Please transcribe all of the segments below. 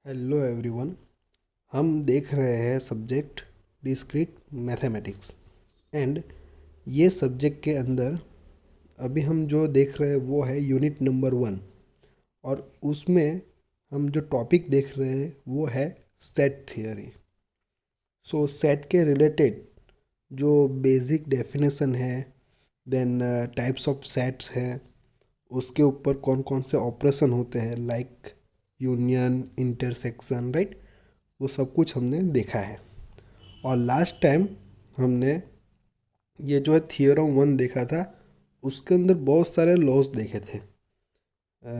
Hello everyone. हम देख रहे हैं सब्जेक्ट डिस्क्रीट मैथमेटिक्स एंड ये सब्जेक्ट के अंदर अभी हम जो देख रहे हैं वो है यूनिट नंबर 1। और उसमें हम जो टॉपिक देख रहे हैं वो है सेट थियरी। सो सेट के रिलेटेड जो बेसिक डेफिनेशन है, देन टाइप्स ऑफ सेट्स है, उसके ऊपर कौन कौन से ऑपरेशन होते हैं लाइक यूनियन, इंटरसेक्शन, राइट, वो सब कुछ हमने देखा है। और लास्ट टाइम हमने ये जो है थियोरम 1 देखा था, उसके अंदर बहुत सारे लॉज देखे थे,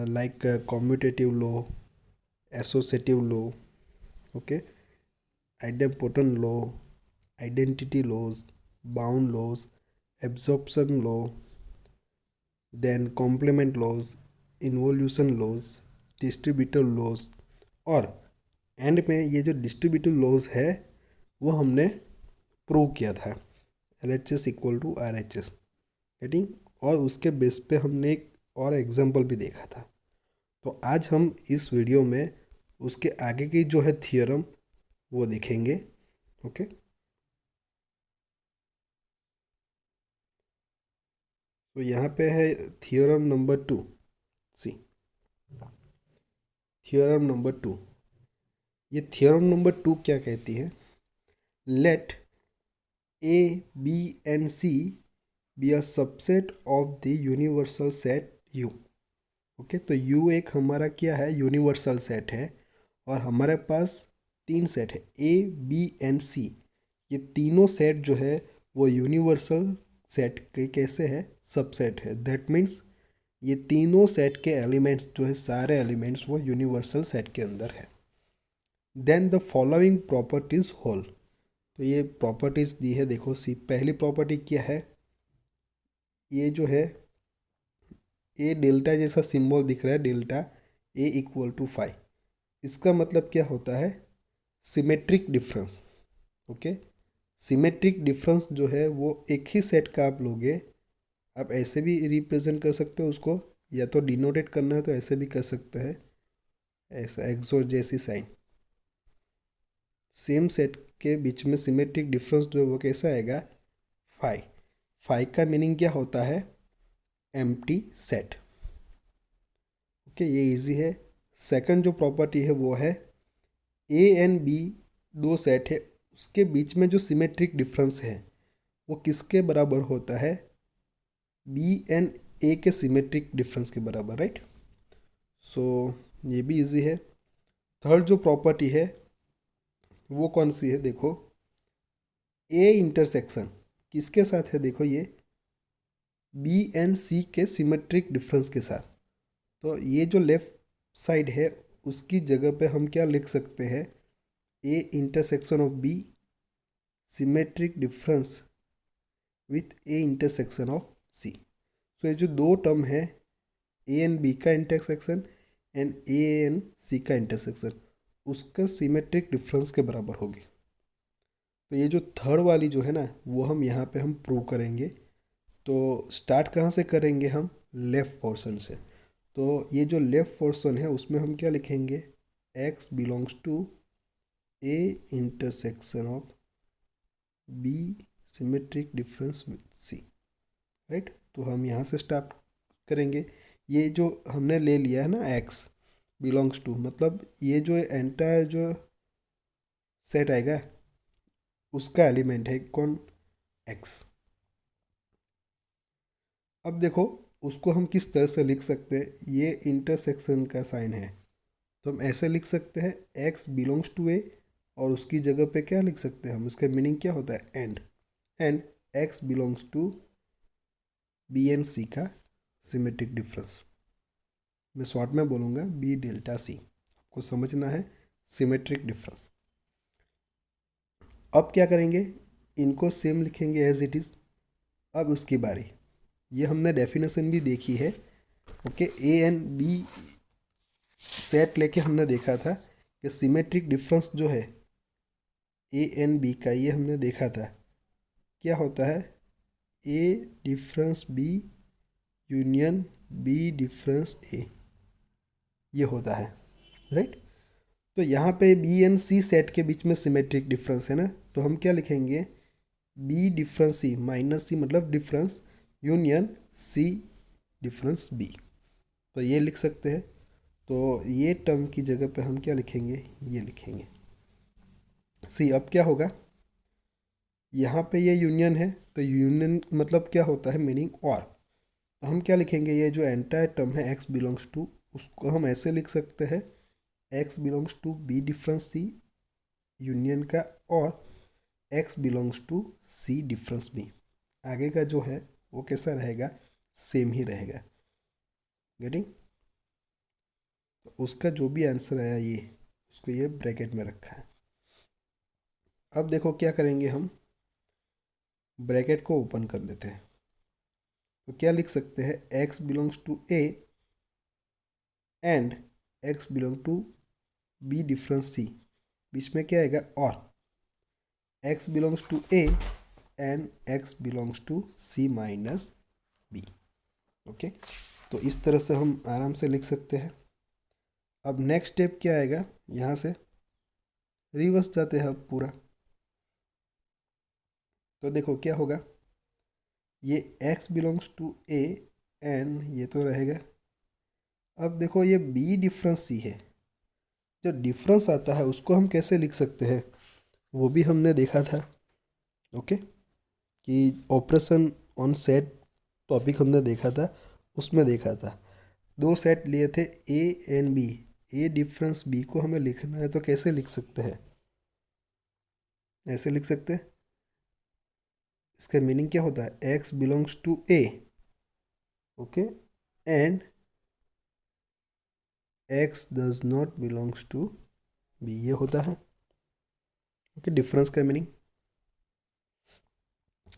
like commutative law, associative law, okay, idempotent law, identity laws, bound laws, absorption law, then complement laws, involution laws, distributive laws, और एंड में ये जो डिस्ट्रीब्यूटिव लॉज है वो हमने प्रूव किया था, L H S equal to R H S, getting. और उसके बेस पे हमने एक और एग्जाम्पल भी देखा था। तो आज हम इस वीडियो में उसके आगे की जो है थियोरम वो देखेंगे। ओके, तो यहाँ पे है theorem number 2। See, theorem number 2, ये थियोरम नंबर 2 क्या कहती है? Let A, B and C be a subset of the universal set U. Okay, तो यू एक हमारा क्या है? यूनिवर्सल सेट है। और हमारे पास तीन सेट है, ए, बी एंड सी। ये तीनों सेट जो है वो यूनिवर्सल सेट के कैसे है? सबसेट है। दैट मीन्स ये तीनों सेट के एलिमेंट्स जो है, सारे एलिमेंट्स वो यूनिवर्सल सेट के अंदर है। Then the following properties hold. तो ये प्रॉपर्टीज दी है, देखो सी। पहली प्रॉपर्टी क्या है? ये जो है ए डेल्टा जैसा सिंबल दिख रहा है, डेल्टा ए इक्वल टू 5। इसका मतलब क्या होता है? Symmetric difference. Okay, symmetric difference जो है वो एक ही सेट का आप लोगे, आप ऐसे भी रिप्रेजेंट कर सकते हो उसको, या तो डिनोटेट करना है तो ऐसे भी कर सकते हैं, ऐसा एक्सोर जैसी साइन। सेम सेट के बीच में सिमेट्रिक डिफरेंस जो है वो कैसा आएगा? 5। 5 का मीनिंग क्या होता है? Empty set. ओके, ये इजी है। सेकंड जो प्रॉपर्टी है वो है ए एंड बी, दो सेट है, उसके बीच में जो सिमेट्रिक डिफरेंस है वो किसके बराबर होता है? बी एंड ए के सिमेट्रिक डिफरेंस के बराबर, राइट। सो ये भी इजी है। थर्ड जो प्रॉपर्टी है वो कौन सी है? देखो, ए इंटरसेक्शन किसके साथ है? देखो ये बी एंड सी के सिमेट्रिक डिफरेंस के साथ। तो ये जो लेफ्ट साइड है उसकी जगह पे हम क्या लिख सकते हैं? A intersection of B, symmetric difference with A intersection of C. So ये जो दो टर्म है, ए एंड बी का intersection and A and C का इंटरसेक्शन, उसका सिमेट्रिक डिफरेंस के बराबर होगी। तो ये जो थर्ड वाली जो है ना, वो हम यहाँ पे हम प्रूव करेंगे। तो स्टार्ट कहाँ से करेंगे? हम लेफ़्ट पोर्शन से। तो ये जो लेफ़्ट पोर्शन है उसमें हम क्या लिखेंगे? x belongs to A intersection of B, symmetric difference with C, right. तो हम यहाँ से स्टार्ट करेंगे। ये जो हमने ले लिया है ना x बिलोंग्स टू, मतलब ये जो एंटायर जो सेट आएगा उसका एलिमेंट है कौन? x। अब देखो उसको हम किस तरह से लिख सकते हैं? ये इंटरसेक्शन का साइन है, तो हम ऐसे लिख सकते हैं x बिलोंग्स टू ए, और उसकी जगह पे क्या लिख सकते हैं हम? उसका मीनिंग क्या होता है? And. And x belongs to B and C का सिमेट्रिक डिफरेंस। मैं शॉर्ट में बोलूँगा बी डेल्टा सी, आपको समझना है सिमेट्रिक डिफरेंस। अब क्या करेंगे? इनको सेम लिखेंगे एज इट इज़। अब उसकी बारी, ये हमने डेफिनेशन भी देखी है। Okay, A and B set लेके हमने देखा था कि सिमेट्रिक डिफरेंस जो है ए एंड बी का, ये हमने देखा था क्या होता है? A difference B union B difference A, ये होता है, राइट। तो यहाँ पे बी एंड सी सेट के बीच में सिमेट्रिक डिफरेंस है ना, तो हम क्या लिखेंगे, B difference C minus C मतलब difference union C difference B, तो ये लिख सकते हैं। तो ये टर्म की जगह पे हम क्या लिखेंगे, ये लिखेंगे सी। अब क्या होगा, यहाँ पे ये यूनियन है, तो यूनियन मतलब क्या होता है, मीनिंग और। तो हम क्या लिखेंगे, ये जो एंटायर टर्म है एक्स बिलोंग्स टू, उसको हम ऐसे लिख सकते हैं, x belongs to B difference C union का, और x belongs to C difference B. आगे का जो है वो कैसा रहेगा, सेम ही रहेगा। गेटिंग? तो उसका जो भी आंसर आया ये, उसको ये ब्रैकेट में रखा है। अब देखो क्या करेंगे, हम ब्रैकेट को ओपन कर लेते हैं। तो क्या लिख सकते हैं, x belongs to A and x belong to B difference C, बीच में क्या आएगा, और x belongs to A and x belongs to C minus B. Okay, तो इस तरह से हम आराम से लिख सकते हैं। अब नेक्स्ट स्टेप क्या आएगा, यहाँ से रिवर्स जाते हैं अब पूरा। तो देखो क्या होगा, ये x belongs to A an ये तो रहेगा। अब देखो ये b डिफरेंस c है, जो डिफरेंस आता है उसको हम कैसे लिख सकते हैं, वो भी हमने देखा था। ओके, कि ऑपरेशन ऑन सेट टॉपिक हमने देखा था, उसमें देखा था दो सेट लिए थे A and B. A difference B को हमें लिखना है तो कैसे लिख सकते हैं, ऐसे लिख सकते हैं। इसका मीनिंग क्या होता है, x belongs to A, okay, and x does not belongs to B, ये होता है। ओके, डिफरेंस का मीनिंग।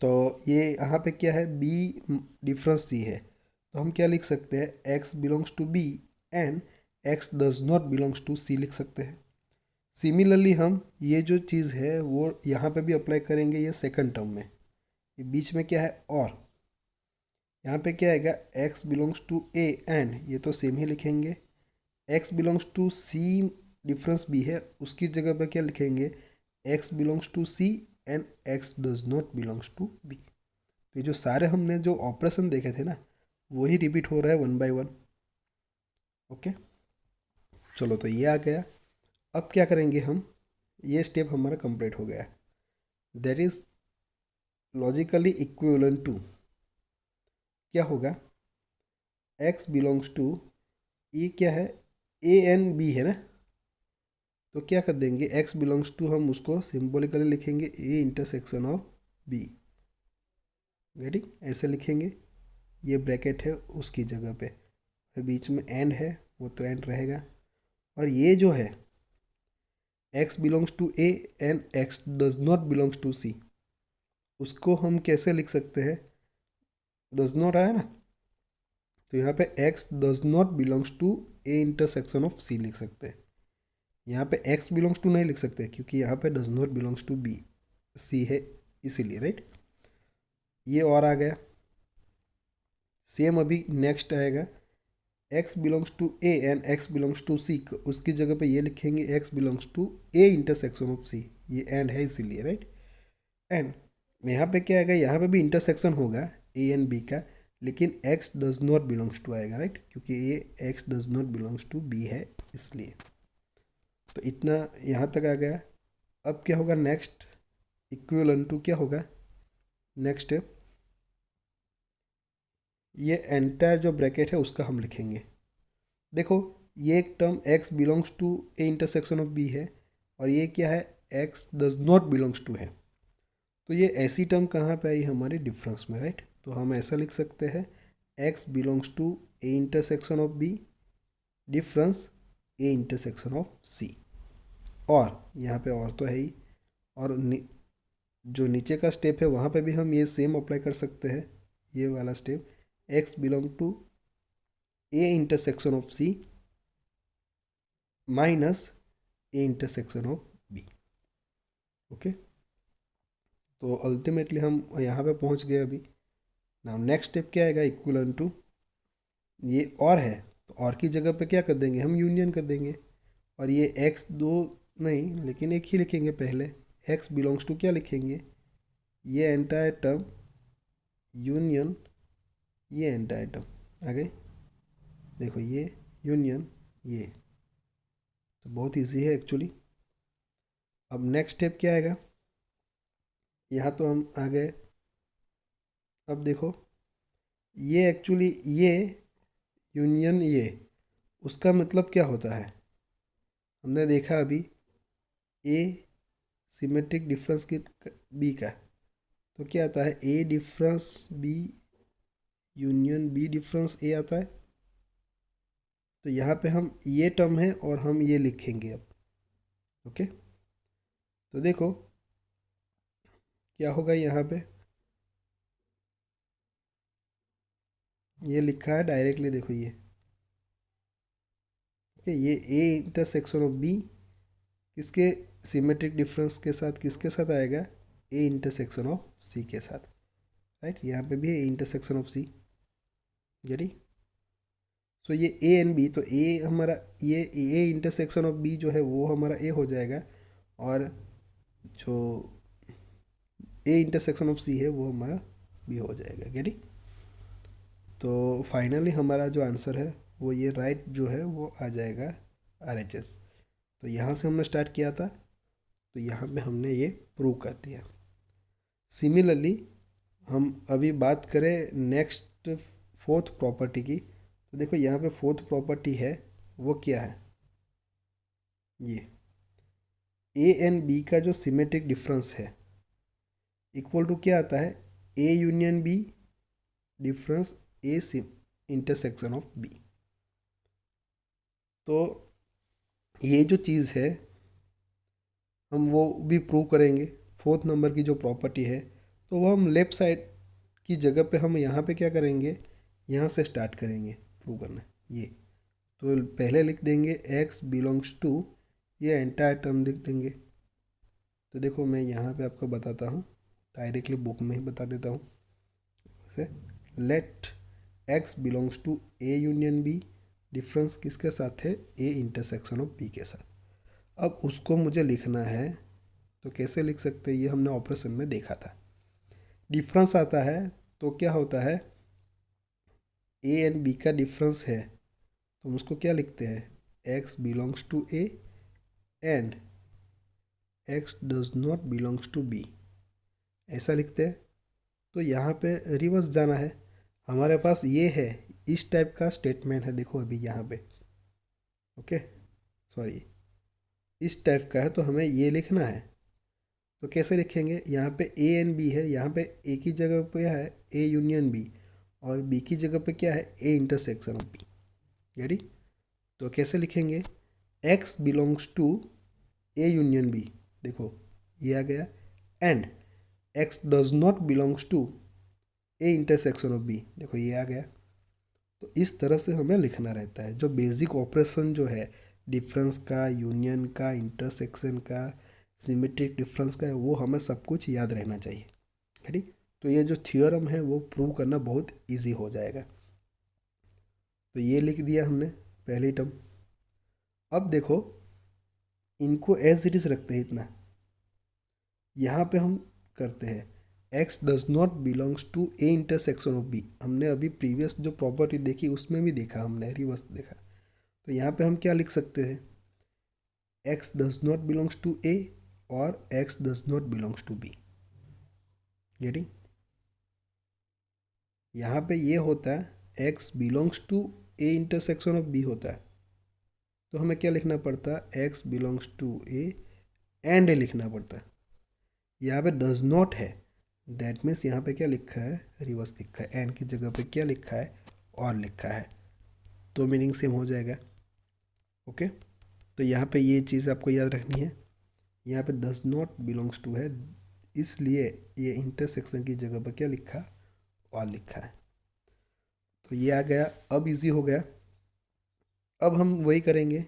तो ये यहाँ पे क्या है, b डिफरेंस c है, तो हम क्या लिख सकते हैं, x belongs to b and x does not belongs to c लिख सकते हैं। सिमिलरली हम ये जो चीज़ है वो यहाँ पे भी अप्लाई करेंगे, ये सेकंड टर्म में। ये बीच में क्या है, और यहाँ पे क्या आएगा, x belongs to a and ये तो सेम ही लिखेंगे। x belongs to c difference b है, उसकी जगह पे क्या लिखेंगे, x belongs to c and x does not belongs to b। तो ये जो सारे हमने जो ऑपरेशन देखे थे ना, वही रिपीट हो रहा है वन बाय वन। ओके, चलो तो ये आ गया। अब क्या करेंगे हम, ये स्टेप हमारा कंप्लीट हो गया, that is logically equivalent to, क्या होगा, x बिलोंग्स टू, ये क्या है, a एंड b है ना, तो क्या कर देंगे, x बिलोंग्स टू हम उसको सिंबॉलिकली लिखेंगे a intersection of b। Getting? ऐसे लिखेंगे, ये ब्रैकेट है उसकी जगह पे, और बीच में एंड है, वो तो एंड रहेगा। और ये जो है x belongs to a and x does not belongs to c, उसको हम कैसे लिख सकते हैं, डज नॉट आया ना, तो यहाँ पे x does not belongs to a intersection of c लिख सकते हैं। यहाँ पे x बिलोंग्स टू नहीं लिख सकते क्योंकि यहाँ पे does not belongs to b c है, इसीलिए, राइट। ये और आ गया। सेम अभी नेक्स्ट आएगा, x belongs to a and x belongs to c, उसकी जगह पे ये लिखेंगे x belongs to a intersection of c, ये एंड है इसीलिए, राइट। एंड यहाँ पे क्या आएगा, यहाँ पे भी इंटरसेक्शन होगा a एंड b का, लेकिन x does not belongs to आएगा, राइट, क्योंकि ये x does not belongs to b है इसलिए। तो इतना यहाँ तक आ गया। अब क्या होगा नेक्स्ट, इक्विवेलेंट टू क्या होगा नेक्स्ट स्टेप, ये एंटायर जो ब्रैकेट है उसका हम लिखेंगे। देखो ये एक term x belongs to A intersection of b है, और ये क्या है, x does not belongs to है। तो ये ऐसी टर्म कहाँ पे आई, हमारे डिफरेंस में, राइट। तो हम ऐसा लिख सकते हैं, x belongs to A intersection of b difference A intersection of c। और यहाँ पे और तो है ही, और जो नीचे का स्टेप है वहाँ पे भी हम ये सेम अप्लाई कर सकते हैं, ये वाला step, x belong to A intersection of c minus A intersection of b। Okay, तो अल्टीमेटली हम यहाँ पे पहुँच गए अभी। नाउ नेक्स्ट स्टेप क्या आएगा, इक्वल टू, ये और है तो और की जगह पे क्या कर देंगे, हम यूनियन कर देंगे। और ये एक्स दो नहीं, लेकिन एक ही लिखेंगे पहले। एक्स बिलोंग्स टू क्या लिखेंगे, ये एंटायर टर्म यूनियन ये एंटायर टर्म आगे, देखो ये यूनियन ये, तो बहुत इजी है एक्चुअली। अब नेक्स्ट स्टेप क्या आएगा, यहाँ तो हम आ गए। अब देखो ये एक्चुअली ये यूनियन ये, उसका मतलब क्या होता है, हमने देखा अभी ए सिमेट्रिक डिफरेंस की बी का, तो क्या आता है A difference B union B difference A आता है। तो यहाँ पे हम ये टर्म है और हम ये लिखेंगे अब। ओके, तो देखो क्या होगा यहाँ पे, ये लिखा है डायरेक्टली, देखो ये ओके, ये ए इंटरसेक्शन ऑफ बी किसके सिमेट्रिक डिफरेंस के साथ, किसके साथ आएगा, ए इंटरसेक्शन ऑफ सी के साथ, राइट। यहाँ पे भी ए इंटरसेक्शन ऑफ सी, गेटी। सो ये ए एंड बी, तो ए हमारा ये ए इंटरसेक्शन ऑफ बी जो है वो हमारा ए हो जाएगा, और जो ए इंटरसेक्शन ऑफ सी है वो हमारा बी हो जाएगा, गेटी। तो फाइनली हमारा जो आंसर है वो ये राइट जो है वो आ जाएगा RHS। तो यहाँ से हमने स्टार्ट किया था, तो यहाँ पे हमने ये प्रूव कर दिया। सिमिलरली हम अभी बात करें नेक्स्ट फोर्थ प्रॉपर्टी की, तो देखो यहाँ पे फोर्थ प्रॉपर्टी है वो क्या है, ये ए एंड बी का जो सिमेट्रिक डिफरेंस है इक्वल टू क्या आता है, A union B difference A intersection of B. तो ये जो चीज़ है हम वो भी प्रूव करेंगे। फोर्थ नंबर की जो प्रॉपर्टी है, तो वो हम लेफ़्ट साइड की जगह पे हम यहाँ पे क्या करेंगे, यहाँ से स्टार्ट करेंगे प्रूव करना ये। तो पहले लिख देंगे x बिलोंग्स टू, ये एंटायर टर्म लिख देंगे। तो देखो मैं यहाँ पे आपको बताता हूँ, डायरेक्टली बुक में ही बता देता हूँ say, let x belongs to A union B, difference किसके साथ है, ए इंटरसेक्शन ऑफ बी के साथ। अब उसको मुझे लिखना है, तो कैसे लिख सकते हैं, ये हमने ऑपरेशन में देखा था। डिफरेंस आता है तो क्या होता है, ए एंड बी का डिफरेंस है तो हम उसको क्या लिखते हैं, x belongs to A and x does not belongs to B, ऐसा लिखते हैं। तो यहाँ पे रिवर्स जाना है, हमारे पास ये है, इस टाइप का स्टेटमेंट है, देखो अभी यहाँ पे ओके, सॉरी इस टाइप का है, तो हमें ये लिखना है। तो कैसे लिखेंगे, यहाँ पे ए एंड बी है, यहाँ पे ए की जगह पे है ए यूनियन बी, और बी की जगह पे क्या है, A intersection of B, ready. तो कैसे लिखेंगे, x belongs to A union B, देखो ये आ गया, and x does not belongs to A intersection of B, देखो ये आ गया। तो इस तरह से हमें लिखना रहता है, जो बेसिक ऑपरेशन जो है डिफरेंस का, यूनियन का, इंटरसेक्शन का, सिमेट्रिक डिफरेंस का है, वो हमें सब कुछ याद रहना चाहिए, ठीक। तो ये जो थियोरम है वो प्रूव करना बहुत इजी हो जाएगा। तो ये लिख दिया हमने पहली टर्म। अब देखो इनको एज इट इज़ रखते हैं इतना, यहाँ पे हम करते हैं x does not belongs to A intersection of B, हमने अभी प्रीवियस जो प्रॉपर्टी देखी उसमें भी देखा, हमने रिवर्स देखा। तो यहाँ पे हम क्या लिख सकते हैं, x does not belongs to A और x does not belongs to B, गेटिंग। यहाँ पे ये होता है x belongs to A intersection of B होता है, तो हमें क्या लिखना पड़ता है, x belongs to A and A लिखना पड़ता है। यहाँ पे डज नॉट है, दैट मीन्स यहाँ पे क्या लिखा है, रिवर्स लिखा है, एंड की जगह पे क्या लिखा है, और लिखा है, तो मीनिंग सेम हो जाएगा। ओके, तो यहाँ पे ये चीज़ आपको याद रखनी है, यहाँ पे डज नॉट बिलोंग्स टू है, इसलिए ये इंटरसेक्शन की जगह पर क्या लिखा, और लिखा है। तो ये आ गया, अब इजी हो गया। अब हम वही करेंगे,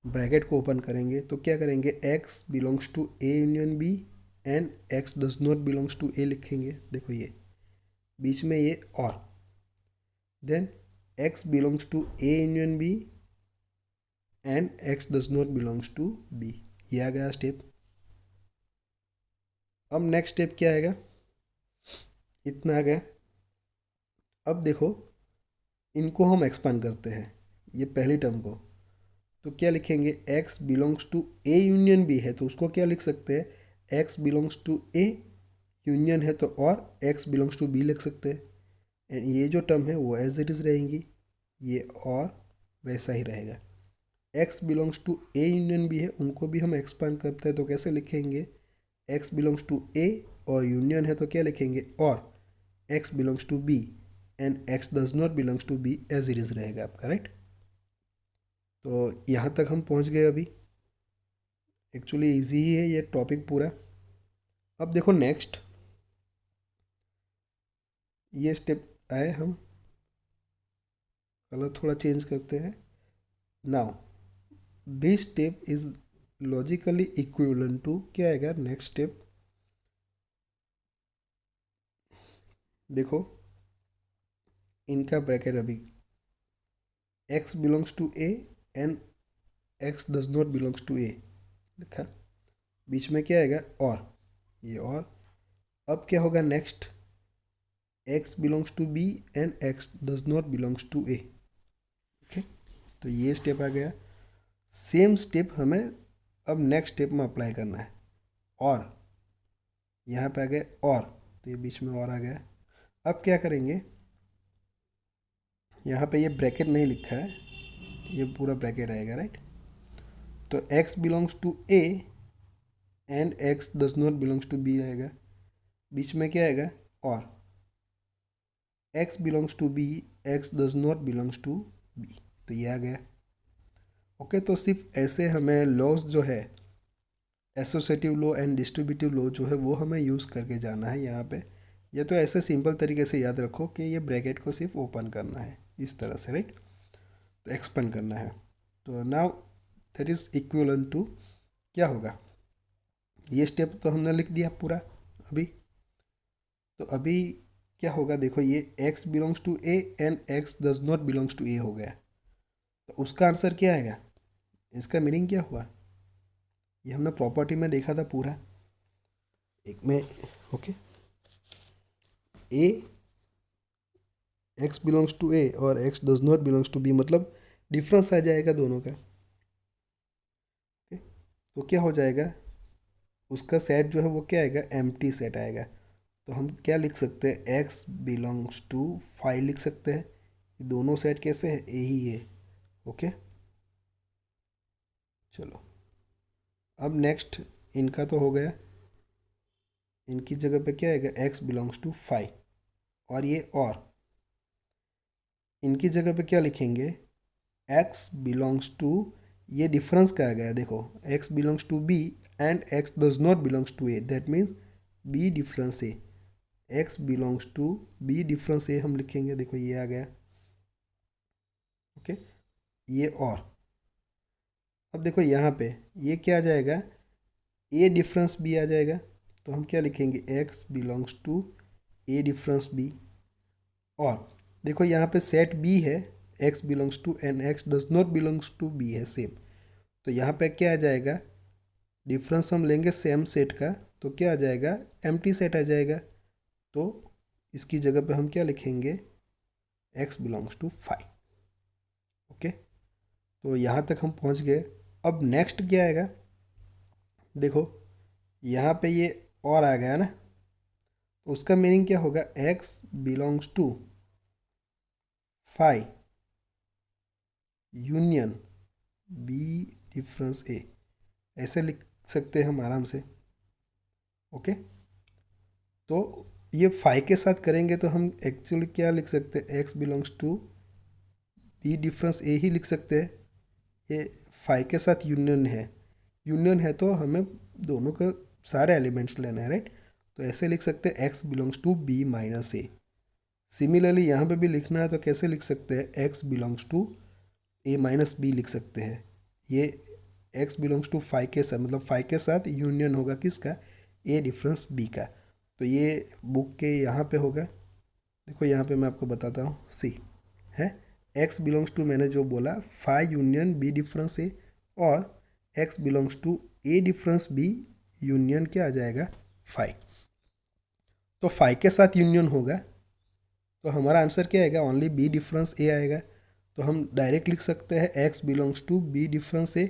ब्रैकेट को ओपन करेंगे, तो क्या करेंगे, x belongs to A union B and x does not belongs to A लिखेंगे, देखो ये बीच में ये और, then x belongs to A union B and x does not belongs to B. ये आ गया स्टेप। अब नेक्स्ट स्टेप क्या आएगा, इतना आ गया। अब देखो इनको हम एक्सपांड करते हैं, ये पहली टर्म को, तो क्या लिखेंगे, x belongs to A union B है तो उसको क्या लिख सकते हैं, x belongs to A union है तो और एक्स बिलोंग्स टू बी लिख सकते हैं। एंड ये जो टर्म है वो एज इट इज़ रहेंगी, ये और वैसा ही रहेगा। X belongs to A union B है, उनको भी हम एक्सपांड करते हैं तो कैसे लिखेंगे, एक्स बिलोंग्स टू ए और यूनियन है तो क्या लिखेंगे, और x belongs to B and x does not belongs to B as it is रहेगा आपका, राइट। तो यहाँ तक हम पहुँच गए अभी। एक्चुअली इजी ही है ये टॉपिक पूरा। अब देखो नेक्स्ट ये स्टेप आए, हम कलर थोड़ा चेंज करते हैं। Now this step is logically equivalent to, क्या आएगा नेक्स्ट स्टेप, देखो इनका ब्रैकेट अभी, x belongs to A and x does not belongs to A लिखा, बीच में क्या आएगा, और ये और। अब क्या होगा next, x belongs to B and x does not belongs to A. Okay, तो ये स्टेप आ गया। सेम स्टेप हमें अब नेक्स्ट स्टेप में अप्लाई करना है, और यहाँ पे आ गए और, तो ये बीच में और आ गया। अब क्या करेंगे, यहाँ पे ये ब्रैकेट नहीं लिखा है, ये पूरा ब्रैकेट आएगा, राइट। तो x belongs to A and x does not belongs to B आएगा, बीच में क्या आएगा, और x belongs to B, x does not belongs to B, तो ये आ गया। ओके, तो सिर्फ ऐसे हमें लॉज जो है, associative law and distributive law जो है वो हमें यूज़ करके जाना है यहाँ पे। या तो ऐसे सिंपल तरीके से याद रखो कि ये ब्रैकेट को सिर्फ ओपन करना है इस तरह से, राइट, तो एक्सपेंड करना है। तो now that is equivalent to, क्या होगा, ये स्टेप तो हमने लिख दिया पूरा अभी। तो अभी क्या होगा, देखो ये x belongs to A and x does not belongs to A हो गया, तो उसका आंसर क्या आएगा, इसका मीनिंग क्या हुआ, ये हमने प्रॉपर्टी में देखा था पूरा एक में। Okay, A x belongs to A और x does not belongs to B, मतलब डिफरेंस आ जाएगा दोनों का। ओके, तो क्या हो जाएगा, उसका सेट जो है वो क्या आएगा, एम्प्टी सेट आएगा। तो हम क्या लिख सकते हैं, x बिलोंग्स टू 5 लिख सकते हैं। ये दोनों सेट कैसे है, ए ही है। ओके, चलो अब नेक्स्ट इनका तो हो गया, इनकी जगह पे क्या आएगा, x बिलोंग्स टू 5, और ये और इनकी जगह पे क्या लिखेंगे, x बिलोंग्स टू, ये डिफरेंस का आ गया देखो, x belongs to b and x does not belongs to a, that means b difference a, x belongs to b difference a हम लिखेंगे, देखो ये आ गया। ओके, ये और अब देखो यहाँ पे ये क्या आ जाएगा, ए डिफरेंस बी आ जाएगा, तो हम क्या लिखेंगे, x belongs to A difference B. और देखो यहाँ पे सेट बी है, x belongs to and x does not belongs to B है सेम, तो यहाँ पे क्या आ जाएगा, डिफरेंस हम लेंगे सेम सेट का, तो क्या आ जाएगा, एम्प्टी सेट आ जाएगा। तो इसकी जगह पे हम क्या लिखेंगे, x बिलोंग्स टू 5। ओके, तो यहाँ तक हम पहुँच गए। अब नेक्स्ट क्या आएगा, देखो यहाँ पे ये और आ गया ना, तो उसका मीनिंग क्या होगा, x belongs to 5 union b difference a, ऐसे लिख सकते हैं हम आराम से। ओके, तो ये 5 के साथ करेंगे तो हम एक्चुअली क्या लिख सकते हैं, x belongs to b difference a ही लिख सकते हैं। ये 5 के साथ यूनियन है, यूनियन है तो हमें दोनों के सारे एलिमेंट्स लेना है, राइट। तो ऐसे लिख सकते हैं x belongs to b minus a। Similarly यहाँ पे भी लिखना है तो कैसे लिख सकते हैं, x belongs to a minus B लिख सकते हैं। ये x बिलोंग्स टू 5 के साथ, मतलब 5 के साथ यूनियन होगा किसका, a डिफरेंस b का। तो ये बुक के यहाँ पे होगा, देखो यहाँ पे मैं आपको बताता हूँ, सी है एक्स बिलोंग्स टू मैंने जो बोला phi union B difference A, और x belongs to A difference B union क्या आ जाएगा फाई। तो फाई के साथ यूनियन होगा तो हमारा आंसर क्या आएगा, ओनली बी डिफरेंस ए आएगा। तो हम डायरेक्ट लिख सकते हैं x belongs to B difference A,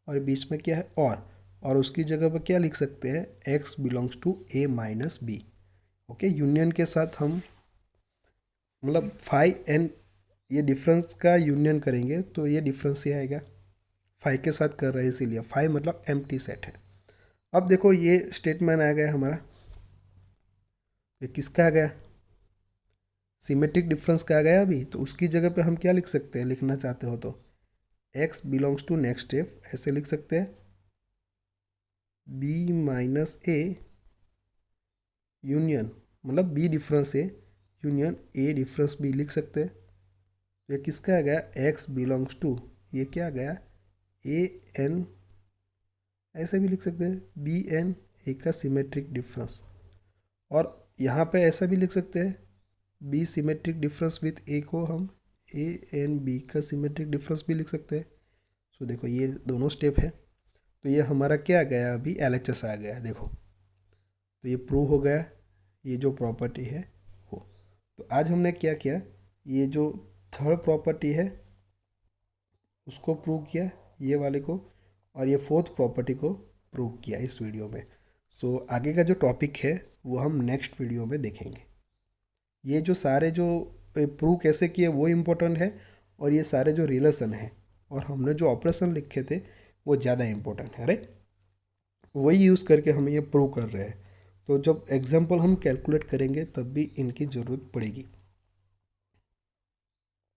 और बीच में क्या है और उसकी जगह पर क्या लिख सकते हैं, x belongs to A minus B. Okay, union के साथ हम मतलब फाई एंड ये डिफरेंस का यूनियन करेंगे तो ये डिफरेंस ये आएगा, फाई के साथ कर रहे हैं इसीलिए फाई मतलब एम्प्टी सेट है। अब देखो ये स्टेटमेंट आ गया हमारा, ये किसका आ गया, सिमेट्रिक डिफरेंस का आ गया। अभी तो उसकी जगह पे हम क्या लिख सकते हैं, लिखना चाहते हो तो x belongs to next step ऐसे लिख सकते हैं, b माइनस ए यूनियन मतलब b difference A union a difference b लिख सकते हैं। तो ये किसका आ गया, x बिलोंग्स टू, ये क्या आ गया ए एन, ऐसे भी लिख सकते हैं बी एन ए का सिमेट्रिक डिफरेंस। और यहाँ पे ऐसा भी लिख सकते हैं बी सिमेट्रिक डिफरेंस विथ ए को हम ए एन बी का सिमेट्रिक डिफरेंस भी लिख सकते हैं। सो देखो ये दोनों स्टेप है, तो ये हमारा क्या आ गया, अभी LHS आ गया देखो। तो ये प्रूव हो गया ये जो प्रॉपर्टी है वो। तो आज हमने क्या किया, ये जो थर्ड प्रॉपर्टी है उसको प्रूव किया, ये वाले को, और ये फोर्थ प्रॉपर्टी को प्रूव किया इस वीडियो में। सो आगे का जो टॉपिक है वो हम नेक्स्ट वीडियो में देखेंगे। ये जो सारे जो प्रूव कैसे किए वो इम्पोर्टेंट है, और ये सारे जो रिलेशन है और हमने जो ऑपरेशन लिखे थे वो ज़्यादा इम्पोर्टेंट है, राइट। वही यूज़ करके हम ये प्रूव कर रहे हैं। तो जब एग्जाम्पल हम कैलकुलेट करेंगे तब भी इनकी ज़रूरत पड़ेगी।